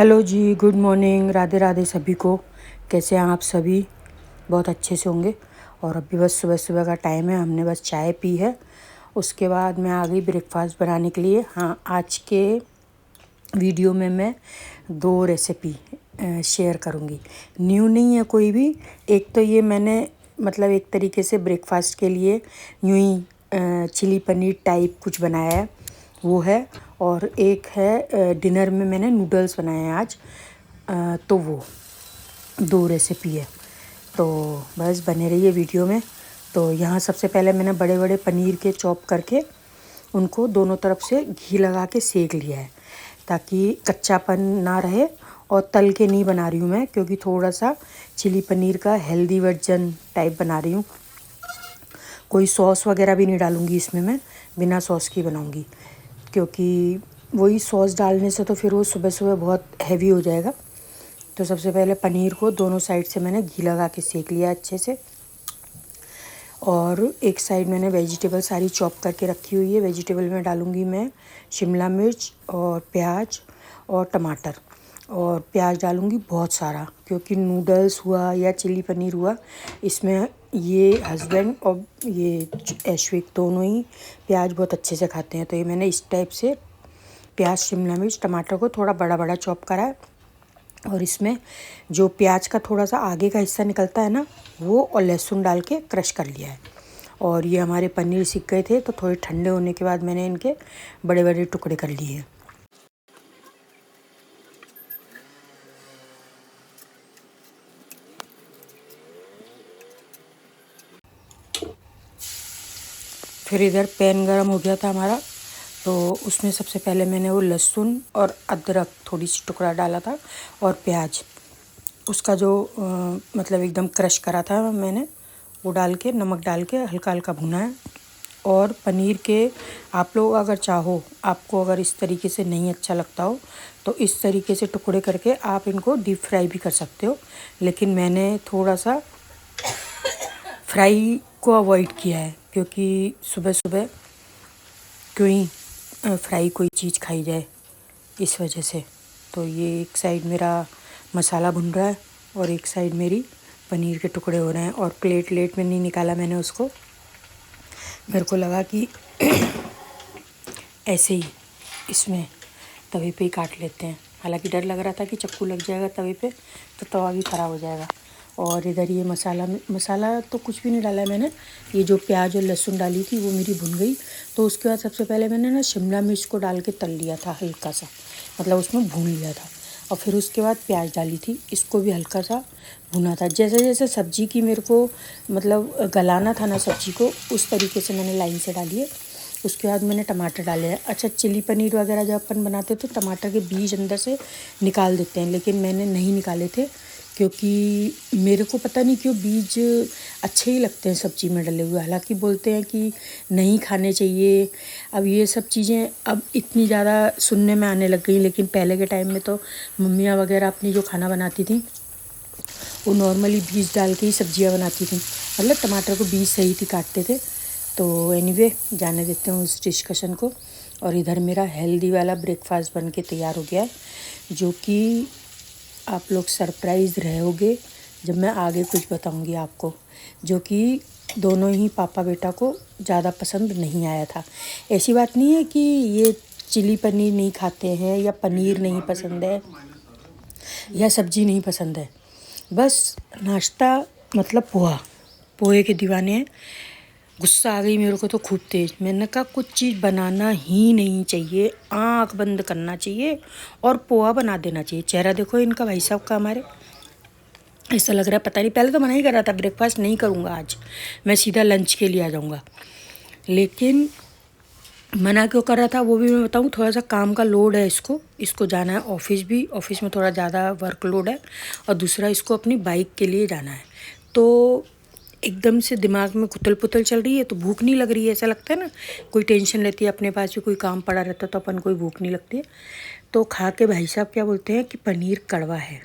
Hello जी, good morning, Radhe Radhe सभी को। कैसे हैं आप सभी? बहुत अच्छे से होंगे। और अभी बस सुबह सुबह का टाइम है, हमने बस चाय पी है। उसके बाद मैं आ गई ब्रेकफास्ट बनाने के लिए। हाँ, आज के वीडियो में मैं 2 रेसिपी शेयर करूँगी। न्यू नहीं है कोई भी। एक तो ये मैंने मतलब एक तरीके से ब्रेकफास्ट के लिए यूँ ही चिली पनीर टाइप कुछ बनाया है, वो है। और एक है डिनर में मैंने नूडल्स बनाए हैं आज। तो वो 2 रेसिपी है। तो बस बने रहिए वीडियो में। तो यहाँ सबसे पहले मैंने बड़े बड़े पनीर के चॉप करके उनको दोनों तरफ से घी लगा के सेक लिया है, ताकि कच्चापन ना रहे। और तल के नहीं बना रही हूँ मैं, क्योंकि थोड़ा सा चिली पनीर का हेल्दी वर्जन टाइप बना रही हूँ। कोई सॉस वगैरह भी नहीं डालूँगी इसमें, मैं बिना सॉस की बनाऊँगी। क्योंकि वही सॉस डालने से तो फिर वो सुबह सुबह बहुत हैवी हो जाएगा। तो सबसे पहले पनीर को दोनों साइड से मैंने घी लगा के सेक लिया अच्छे से। और एक साइड मैंने वेजिटेबल सारी चॉप करके रखी हुई है। वेजिटेबल में डालूँगी मैं शिमला मिर्च और प्याज और टमाटर। और प्याज डालूँगी बहुत सारा, क्योंकि नूडल्स हुआ या चिली पनीर हुआ, इसमें ये हस्बैंड और ये ऐश्विक दोनों ही प्याज बहुत अच्छे से खाते हैं। तो ये मैंने इस टाइप से प्याज, शिमला मिर्च, टमाटर को थोड़ा बड़ा बड़ा चॉप करा है। और इसमें जो प्याज का थोड़ा सा आगे का हिस्सा निकलता है ना, वो और लहसुन डाल के क्रश कर लिया है। और ये हमारे पनीर सीख गए थे, तो थोड़े ठंडे होने के बाद मैंने इनके बड़े बड़े टुकड़े कर लिए हैं। फिर इधर पैन गरम हो गया था हमारा, तो उसमें सबसे पहले मैंने वो लहसुन और अदरक थोड़ी सी टुकड़ा डाला था, और प्याज उसका जो मतलब एकदम क्रश करा था मैंने, वो डाल के नमक डाल के हल्का हल्का भुना है। और पनीर के आप लोग अगर चाहो, आपको अगर इस तरीके से नहीं अच्छा लगता हो, तो इस तरीके से टुकड़े करके आप इनको डीप फ्राई भी कर सकते हो। लेकिन मैंने थोड़ा सा फ्राई को अवॉइड किया है, क्योंकि सुबह सुबह क्यों ही फ्राई कोई चीज़ खाई जाए, इस वजह से। तो ये एक साइड मेरा मसाला भुन रहा है और एक साइड मेरी पनीर के टुकड़े हो रहे हैं। और प्लेट में नहीं निकाला मैंने उसको, मेरे को लगा कि ऐसे ही इसमें तवे पे ही काट लेते हैं। हालांकि डर लग रहा था कि चक्कू लग जाएगा तवे पे तो तवा भी ख़राब हो जाएगा। और इधर ये मसाला तो कुछ भी नहीं डाला है मैंने। ये जो प्याज और लहसुन डाली थी वो मेरी भुन गई। तो उसके बाद सबसे पहले मैंने ना शिमला मिर्च को डाल के तल लिया था हल्का सा, मतलब उसमें भून लिया था। और फिर उसके बाद प्याज डाली थी, इसको भी हल्का सा भुना था। जैसे जैसे सब्ज़ी की मेरे को मतलब गलाना था ना सब्ज़ी को, उस तरीके से मैंने लाइन से डाली है। उसके बाद मैंने टमाटर डाले हैं। अच्छा, चिली पनीर वगैरह जब अपन बनाते तो टमाटर के बीज अंदर से निकाल देते हैं, लेकिन मैंने नहीं निकाले थे, क्योंकि मेरे को पता नहीं क्यों बीज अच्छे ही लगते हैं सब्ज़ी में डले हुए। हालांकि बोलते हैं कि नहीं खाने चाहिए। अब ये सब चीज़ें अब इतनी ज़्यादा सुनने में आने लग गई, लेकिन पहले के टाइम में तो मम्मियाँ वगैरह अपनी जो खाना बनाती थी वो नॉर्मली बीज डाल के ही सब्जियाँ बनाती थी, मतलब टमाटर को बीज सही थी काटते थे। तो एनीवे, जाने देते हैं उस डिस्कशन को। और इधर मेरा हेल्दी वाला ब्रेकफास्ट बन के तैयार हो गया है, जो कि आप लोग सरप्राइज़ रहोगे जब मैं आगे कुछ बताऊंगी आपको, जो कि दोनों ही पापा बेटा को ज़्यादा पसंद नहीं आया था। ऐसी बात नहीं है कि ये चिली पनीर नहीं खाते हैं या पनीर नहीं पसंद है या सब्ज़ी नहीं पसंद है, बस नाश्ता मतलब पोहे के दीवाने हैं। गुस्सा आ गई मेरे को तो खूब तेज़। मैंने कहा कुछ चीज़ बनाना ही नहीं चाहिए, आँख बंद करना चाहिए और पोहा बना देना चाहिए। चेहरा देखो इनका भाई साहब का हमारे, ऐसा लग रहा है पता नहीं। पहले तो मना ही कर रहा था ब्रेकफास्ट नहीं करूँगा आज, मैं सीधा लंच के लिए आ जाऊँगा। लेकिन मना क्यों कर रहा था वो भी मैं बताऊँ। थोड़ा सा काम का लोड है इसको जाना है ऑफिस भी, ऑफिस में थोड़ा ज़्यादा वर्कलोड है। और दूसरा इसको अपनी बाइक के लिए जाना है। तो एकदम से दिमाग में कुतल पुतल चल रही है, तो भूख नहीं लग रही है। ऐसा लगता है ना, कोई टेंशन रहती है, अपने पास भी कोई काम पड़ा रहता है तो अपन कोई भूख नहीं लगती है। तो खा के भाई साहब क्या बोलते हैं कि पनीर कड़वा है।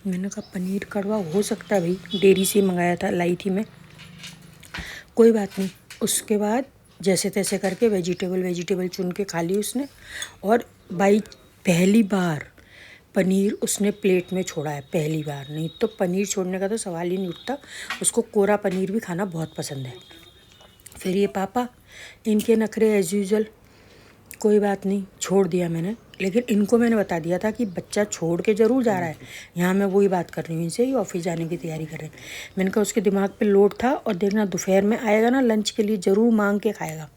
मैंने कहा पनीर कड़वा हो सकता है भाई, डेयरी से मंगाया था, लाई थी मैं, कोई बात नहीं। उसके बाद जैसे तैसे करके वेजिटेबल चुन के खा ली उसने। और भाई पनीर उसने प्लेट में छोड़ा है पहली बार। नहीं तो पनीर छोड़ने का तो सवाल ही नहीं उठता, उसको कोरा पनीर भी खाना बहुत पसंद है। फिर ये पापा, इनके नखरे एज़ यूजुअल। कोई बात नहीं, छोड़ दिया मैंने, लेकिन इनको मैंने बता दिया था कि बच्चा छोड़ के ज़रूर जा रहा है। यहाँ मैं वही बात कर रही हूँ इनसे, ही ऑफिस जाने की तैयारी कर रहे हैं। मैंने कहा उसके दिमाग पे लोड था, और देखना दोपहर में आएगा ना लंच के लिए ज़रूर मांग के खाएगा,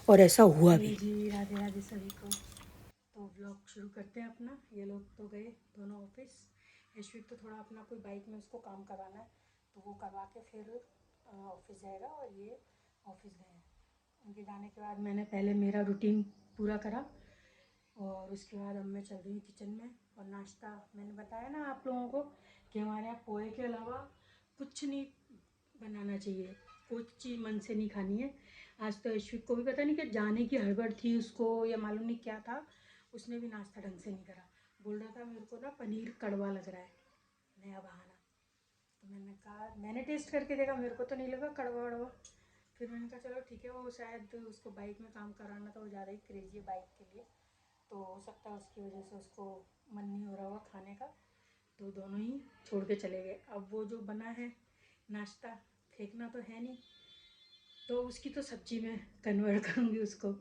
और ऐसा हुआ भी। जी राधे राधे सभी को। तो व्लॉग शुरू करते हैं अपना। ये लोग तो गए दोनों ऑफिस। यशविक तो थोड़ा अपना कोई बाइक में उसको काम कराना है, तो वो करवा के फिर ऑफिस जाएगा, और ये ऑफिस गए हैं। उनके जाने के बाद मैंने पहले मेरा रूटीन पूरा करा, और उसके बाद अब मैं चल रही हूँ किचन में। और नाश्ता मैंने बताया ना आप लोगों को कि हमारे यहाँ पोहे के अलावा कुछ नहीं बनाना चाहिए, कुछ चीज़ मन से नहीं खानी है। आज तो यशविक को भी पता नहीं कि जाने की हड़बड़ थी उसको, या मालूम नहीं क्या था, उसने भी नाश्ता ढंग से नहीं करा। बोल रहा था मेरे को ना पनीर कड़वा लग रहा है, नया बहाना। तो मैंने कहा, मैंने टेस्ट करके देखा, मेरे को तो नहीं लगा कड़वा वड़वा। फिर मैंने कहा चलो ठीक है, वो शायद उसको बाइक में काम कराना था, वो ज़्यादा ही क्रेजी है बाइक के लिए, तो हो सकता है उसकी वजह से उसको मन नहीं हो रहा होगा खाने का, तो दोनों ही छोड़ के चले गए। अब वो जो बना है नाश्ता, फेंकना तो है नहीं, तो उसकी तो सब्जी में कन्वर्ट करूँगी उसको।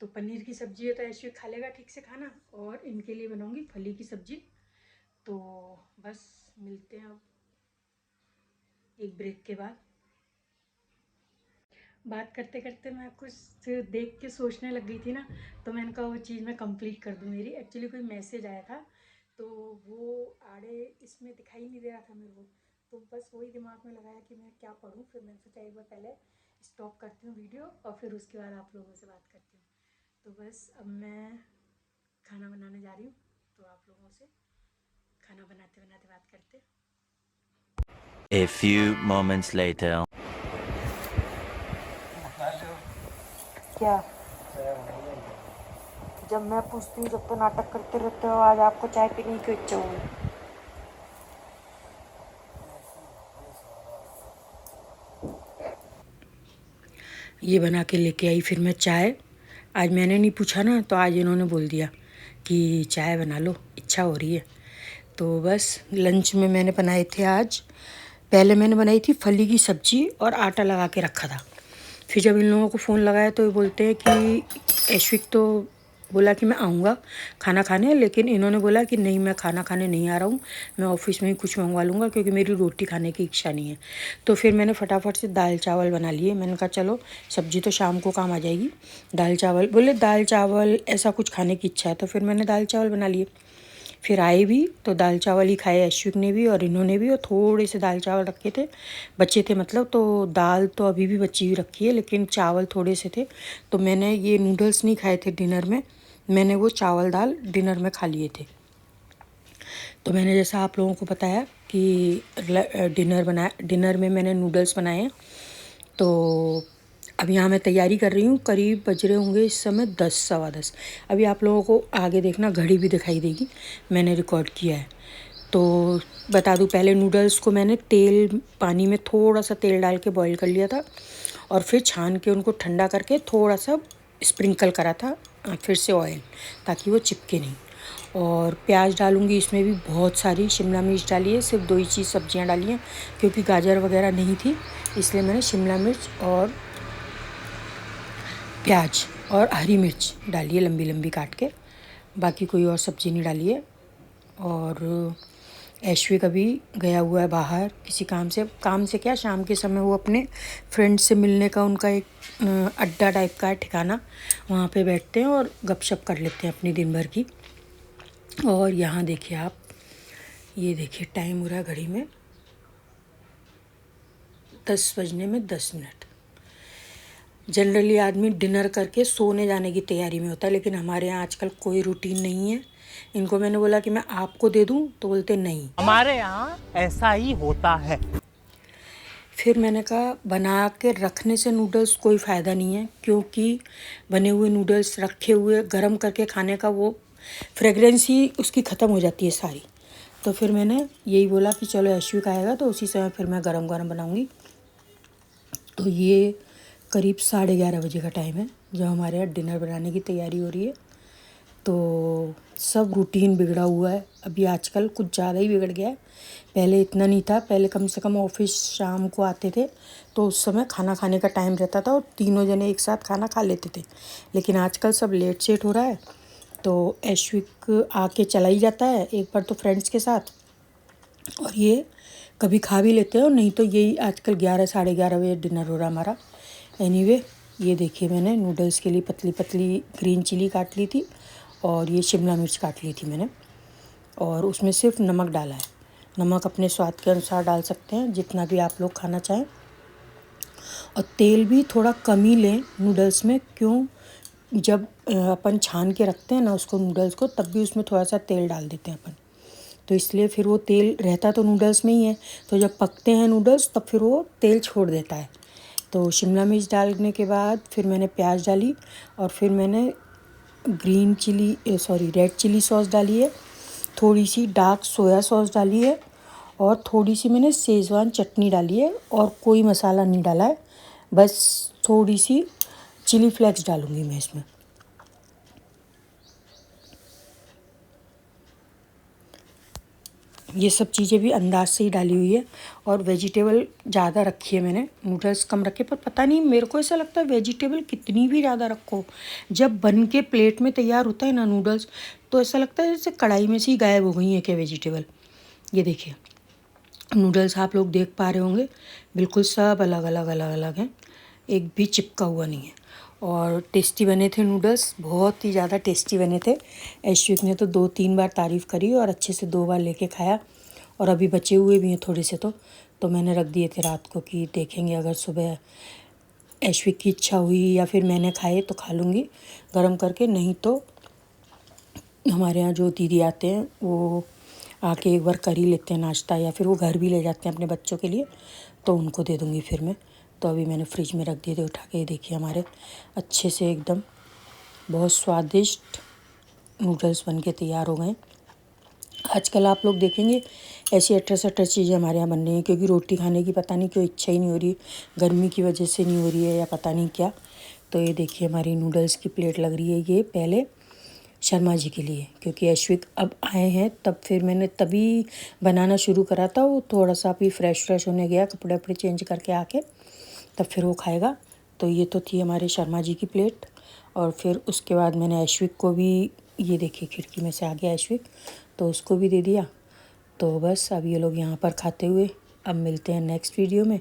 तो पनीर की सब्जी है तो ऐसे खा लेगा ठीक से खाना, और इनके लिए बनाऊँगी फली की सब्जी। तो बस मिलते हैं अब एक ब्रेक के बाद। बात करते करते मैं कुछ देख के सोचने लग गई थी ना, तो मैंने कहा वो चीज़ मैं कंप्लीट कर दूँ। मेरी एक्चुअली कोई मैसेज आया था, तो वो आड़े इसमें दिखाई नहीं दे रहा था मेरे को, तो बस वही दिमाग में लगाया कि मैं क्या पढूं। फिर मैंने सोचा एक बार पहले स्टॉप करती हूँ वीडियो, और फिर उसके बाद आप लोगों से बात करती हूँ। तो बस अब मैं खाना बनाने जा रही हूँ, तो आप लोगों से खाना बनाते बनाते बात करते। A few moments later. क्या जब मैं पूछती हूँ जब तो नाटक करते रहते हो, आज आपको चाय पीने की इच्छा हुई। ये बना के लेके आई फिर मैं चाय। आज मैंने नहीं पूछा ना, तो आज इन्होंने बोल दिया कि चाय बना लो, इच्छा हो रही है। तो बस लंच में मैंने बनाए थे आज, पहले मैंने बनाई थी फली की सब्ज़ी और आटा लगा के रखा था। फिर जब इन लोगों को फ़ोन लगाया तो ये बोलते हैं कि ऐश्विक तो बोला कि मैं आऊँगा खाना खाने, लेकिन इन्होंने बोला कि नहीं मैं खाना खाने नहीं आ रहा हूँ, मैं ऑफिस में ही कुछ मंगवा लूँगा, क्योंकि मेरी रोटी खाने की इच्छा नहीं है। तो फिर मैंने फटाफट से दाल चावल बना लिए। मैंने कहा चलो सब्ज़ी तो शाम को काम आ जाएगी, दाल चावल बोले, दाल चावल ऐसा कुछ खाने की इच्छा है, तो फिर मैंने दाल चावल बना लिए। फिर आए भी तो दाल चावल ही खाए, ऐश्विक ने भी और इन्होंने भी, और थोड़े से दाल चावल रखे थे बचे थे, मतलब तो दाल तो अभी भी बची हुई रखी है, लेकिन चावल थोड़े से थे। तो मैंने ये नूडल्स नहीं खाए थे डिनर में, मैंने वो चावल दाल डिनर में खा लिए थे। तो मैंने जैसा आप लोगों को बताया कि डिनर में मैंने नूडल्स बनाए हैं। तो अब यहाँ मैं तैयारी कर रही हूँ, करीब बज रहे होंगे इस समय 10 सवा 10। अभी आप लोगों को आगे देखना घड़ी भी दिखाई देगी, मैंने रिकॉर्ड किया है। तो बता दूँ, पहले नूडल्स को मैंने पानी में थोड़ा सा तेल डाल के बॉईल कर लिया था, और फिर छान के उनको ठंडा करके थोड़ा सा स्प्रिंकल करा था फिर से ऑयल, ताकि वो चिपके नहीं। और प्याज डालूँगी इसमें भी बहुत सारी, शिमला मिर्च डाली है, सिर्फ 2 ही चीज़ सब्जियाँ डाली हैं, क्योंकि गाजर वगैरह नहीं थी, इसलिए मैंने शिमला मिर्च और प्याज और हरी मिर्च डाली है लंबी लंबी काट के, बाकी कोई और सब्ज़ी नहीं डाली है। और ऐश्विक अभी गया हुआ है बाहर किसी काम से क्या, शाम के समय वो अपने फ्रेंड से मिलने का उनका एक अड्डा टाइप का है ठिकाना, वहाँ पे बैठते हैं और गपशप कर लेते हैं अपनी दिन भर की। और यहाँ देखिए आप, ये देखिए टाइम हो रहा है घड़ी में 10 बजने में 10 मिनट। जनरली आदमी डिनर करके सोने जाने की तैयारी में होता है, लेकिन हमारे यहाँ आजकल कोई रूटीन नहीं है। इनको मैंने बोला कि मैं आपको दे दूँ, तो बोलते नहीं, हमारे यहाँ ऐसा ही होता है। फिर मैंने कहा बना के रखने से नूडल्स कोई फ़ायदा नहीं है, क्योंकि बने हुए नूडल्स रखे हुए गरम करके खाने का वो फ्रेगरेंस ही उसकी ख़त्म हो जाती है सारी। तो फिर मैंने यही बोला कि चलो ऐश्विक आएगा तो उसी समय फिर मैं गरम गरम बनाऊँगी। तो ये करीब 11:30 बजे का टाइम है जब हमारे यहाँ डिनर बनाने की तैयारी हो रही है। तो सब रूटीन बिगड़ा हुआ है अभी आजकल, कुछ ज़्यादा ही बिगड़ गया है। पहले इतना नहीं था, पहले कम से कम ऑफिस शाम को आते थे तो उस समय खाना खाने का टाइम रहता था और तीनों जने एक साथ खाना खा लेते थे। लेकिन आजकल सब लेट सेट हो रहा है, तो ऐश्विक आके चला ही जाता है एक बार तो फ्रेंड्स के साथ, और ये कभी खा भी लेते हैं, और नहीं तो यही आजकल 11 साढ़े 11 बजे डिनर हो रहा हमारा। एनीवे, ये देखिए मैंने नूडल्स के लिए पतली पतली ग्रीन चिली काट ली थी और ये शिमला मिर्च काट ली थी मैंने, और उसमें सिर्फ नमक डाला है। नमक अपने स्वाद के अनुसार डाल सकते हैं, जितना भी आप लोग खाना चाहें। और तेल भी थोड़ा कम ही लें नूडल्स में, क्यों, जब अपन छान के रखते हैं ना उसको नूडल्स को, तब भी उसमें थोड़ा सा तेल डाल देते हैं अपन, तो इसलिए फिर वो तेल रहता तो नूडल्स में ही है, तो जब पकते हैं नूडल्स तब फिर वो तेल छोड़ देता है। तो शिमला मिर्च डालने के बाद फिर मैंने प्याज डाली, और फिर मैंने रेड चिली सॉस डाली है, थोड़ी सी डार्क सोया सॉस डाली है, और थोड़ी सी मैंने शेज़वान चटनी डाली है, और कोई मसाला नहीं डाला है, बस थोड़ी सी चिली फ्लेक्स डालूँगी मैं इसमें। ये सब चीज़ें भी अंदाज से ही डाली हुई है, और वेजिटेबल ज़्यादा रखी है मैंने, नूडल्स कम रखे। पर पता नहीं, मेरे को ऐसा लगता है वेजिटेबल कितनी भी ज़्यादा रखो, जब बन के प्लेट में तैयार होता है ना नूडल्स, तो ऐसा लगता है जैसे कढ़ाई में से ही गायब हो गई है क्या वेजिटेबल। ये देखिए नूडल्स आप लोग देख पा रहे होंगे, बिल्कुल सब अलग अलग अलग अलग हैं, एक भी चिपका हुआ नहीं है। और टेस्टी बने थे नूडल्स, बहुत ही ज़्यादा टेस्टी बने थे। ऐश्विक ने तो 2-3 बार तारीफ़ करी और अच्छे से 2 बार लेके खाया, और अभी बचे हुए भी हैं थोड़े से, तो मैंने रख दिए थे रात को कि देखेंगे अगर सुबह ऐश्विक की इच्छा हुई या फिर मैंने खाए तो खा लूँगी गरम करके, नहीं तो हमारे यहाँ जो दीदी आते हैं वो आके एक बार कर ही लेते हैं नाश्ता, या फिर वो घर भी ले जाते हैं अपने बच्चों के लिए, तो उनको दे दूँगी फिर मैं। तो अभी मैंने फ्रिज में रख दिए थे उठा के, देखिए हमारे अच्छे से एकदम बहुत स्वादिष्ट नूडल्स बन के तैयार हो गए। आजकल आप लोग देखेंगे ऐसी अट्रस चीज़ें हमारे यहाँ बन रही हैं, क्योंकि रोटी खाने की पता नहीं क्यों इच्छा ही नहीं हो रही, गर्मी की वजह से नहीं हो रही है या पता नहीं क्या। तो ये देखिए हमारी नूडल्स की प्लेट लग रही है, ये पहले शर्मा जी के लिए, क्योंकि ऐश्विक अब आए हैं तब फिर मैंने तभी बनाना शुरू करा था। वो थोड़ा सा अभी फ्रेश होने गया, कपड़े वपड़े चेंज करके आके, तब फिर वो खाएगा। तो ये तो थी हमारे शर्मा जी की प्लेट, और फिर उसके बाद मैंने ऐश्विक को भी, ये देखिए खिड़की में से आ गया ऐश्विक, तो उसको भी दे दिया। तो बस अब ये लोग यहाँ पर खाते हुए, अब मिलते हैं नेक्स्ट वीडियो में।